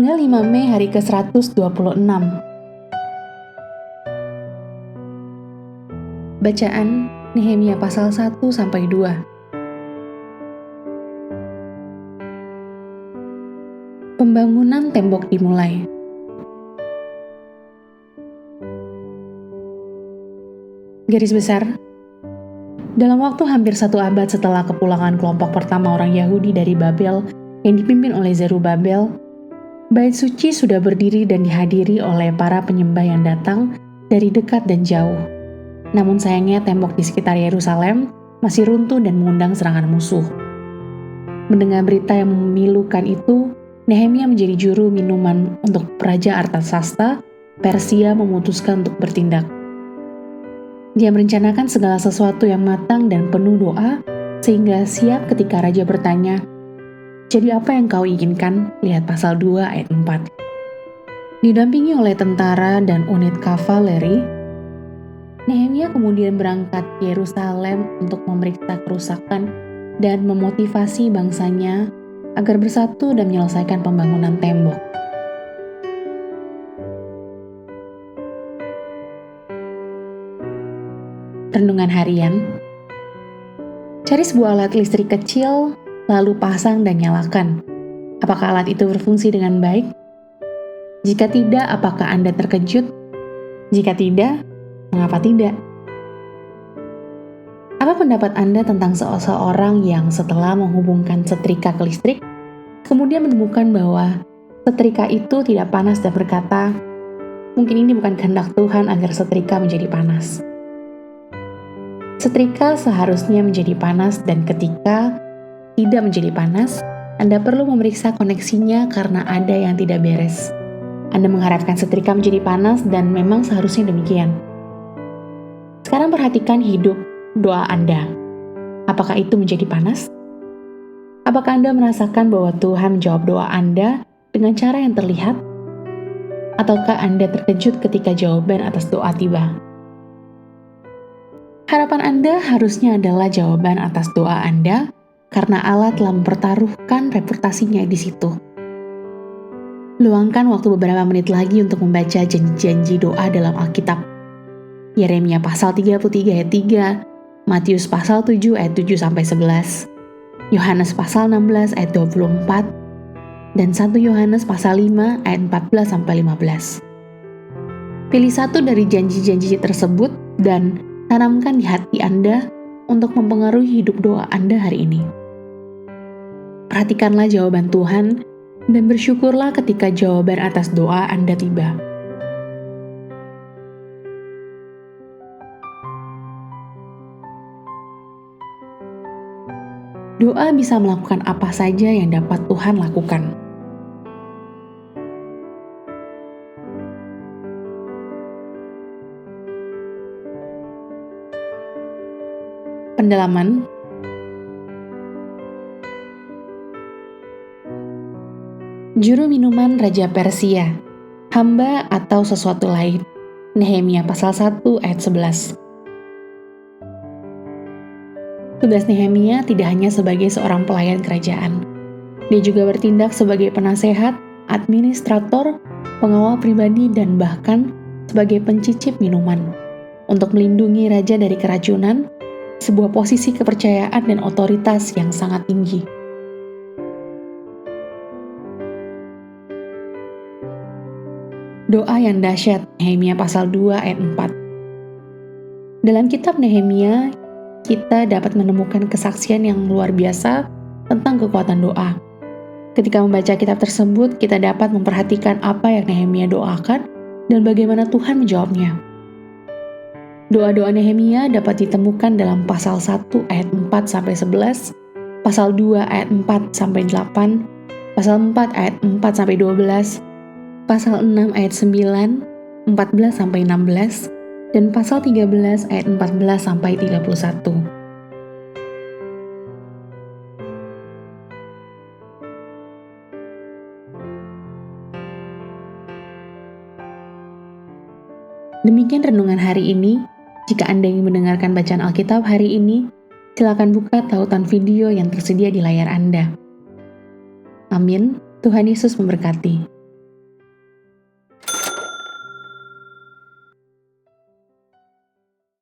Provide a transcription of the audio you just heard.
Tanggal 5 Mei hari ke-126. Bacaan Nehemia pasal 1-2. Pembangunan tembok dimulai. Garis besar, dalam waktu hampir 1 abad setelah kepulangan kelompok pertama orang Yahudi dari Babel yang dipimpin oleh Zerubabel, Bait Suci sudah berdiri dan dihadiri oleh para penyembah yang datang dari dekat dan jauh. Namun sayangnya tembok di sekitar Yerusalem masih runtuh dan mengundang serangan musuh. Mendengar berita yang memilukan itu, Nehemia menjadi juru minuman untuk Raja Artasasta, Persia memutuskan untuk bertindak. Dia merencanakan segala sesuatu yang matang dan penuh doa, sehingga siap ketika Raja bertanya, "Jadi apa yang kau inginkan?" Lihat pasal 2 ayat 4. Didampingi oleh tentara dan unit kavaleri, Nehemia kemudian berangkat ke Yerusalem untuk memeriksa kerusakan dan memotivasi bangsanya agar bersatu dan menyelesaikan pembangunan tembok. Renungan harian. Cari sebuah alat listrik kecil, lalu pasang dan nyalakan. Apakah alat itu berfungsi dengan baik? Jika tidak, apakah Anda terkejut? Jika tidak, mengapa tidak? Apa pendapat Anda tentang seseorang yang setelah menghubungkan setrika ke listrik, kemudian menemukan bahwa setrika itu tidak panas dan berkata, "Mungkin ini bukan kehendak Tuhan agar setrika menjadi panas." Setrika seharusnya menjadi panas dan ketika tidak menjadi panas, Anda perlu memeriksa koneksinya karena ada yang tidak beres. Anda mengharapkan setrika menjadi panas dan memang seharusnya demikian. Sekarang perhatikan hidup doa Anda. Apakah itu menjadi panas? Apakah Anda merasakan bahwa Tuhan menjawab doa Anda dengan cara yang terlihat? Ataukah Anda terkejut ketika jawaban atas doa tiba? Harapan Anda harusnya adalah jawaban atas doa Anda karena Allah telah mempertaruhkan reputasinya di situ. Luangkan waktu beberapa menit lagi untuk membaca janji-janji doa dalam Alkitab. Yeremia pasal 33 ayat 3, Matius pasal 7 ayat 7-11, Yohanes pasal 16 ayat 24, dan 1 Yohanes pasal 5 ayat 14-15. Pilih satu dari janji-janji tersebut dan tanamkan di hati Anda untuk mempengaruhi hidup doa Anda hari ini. Perhatikanlah jawaban Tuhan dan bersyukurlah ketika jawaban atas doa Anda tiba. Doa bisa melakukan apa saja yang dapat Tuhan lakukan. Pendalaman. Juru minuman Raja Persia, hamba atau sesuatu lain. Nehemia pasal 1 ayat 11. Tugas Nehemia tidak hanya sebagai seorang pelayan kerajaan. Dia juga bertindak sebagai penasehat, administrator, pengawal pribadi, dan bahkan sebagai pencicip minuman untuk melindungi raja dari keracunan, sebuah posisi kepercayaan dan otoritas yang sangat tinggi. Doa yang dahsyat, Nehemia pasal 2 ayat 4. Dalam kitab Nehemia, kita dapat menemukan kesaksian yang luar biasa tentang kekuatan doa. Ketika membaca kitab tersebut, kita dapat memperhatikan apa yang Nehemia doakan dan bagaimana Tuhan menjawabnya. Doa-doa Nehemia dapat ditemukan dalam pasal 1 ayat 4-11, pasal 2 ayat 4-8, pasal 4 ayat 4-12, pasal 6 ayat 9, 14-16, dan pasal 13 ayat 14-31. Demikian renungan hari ini. Jika Anda ingin mendengarkan bacaan Alkitab hari ini, silakan buka tautan video yang tersedia di layar Anda. Amin. Tuhan Yesus memberkati.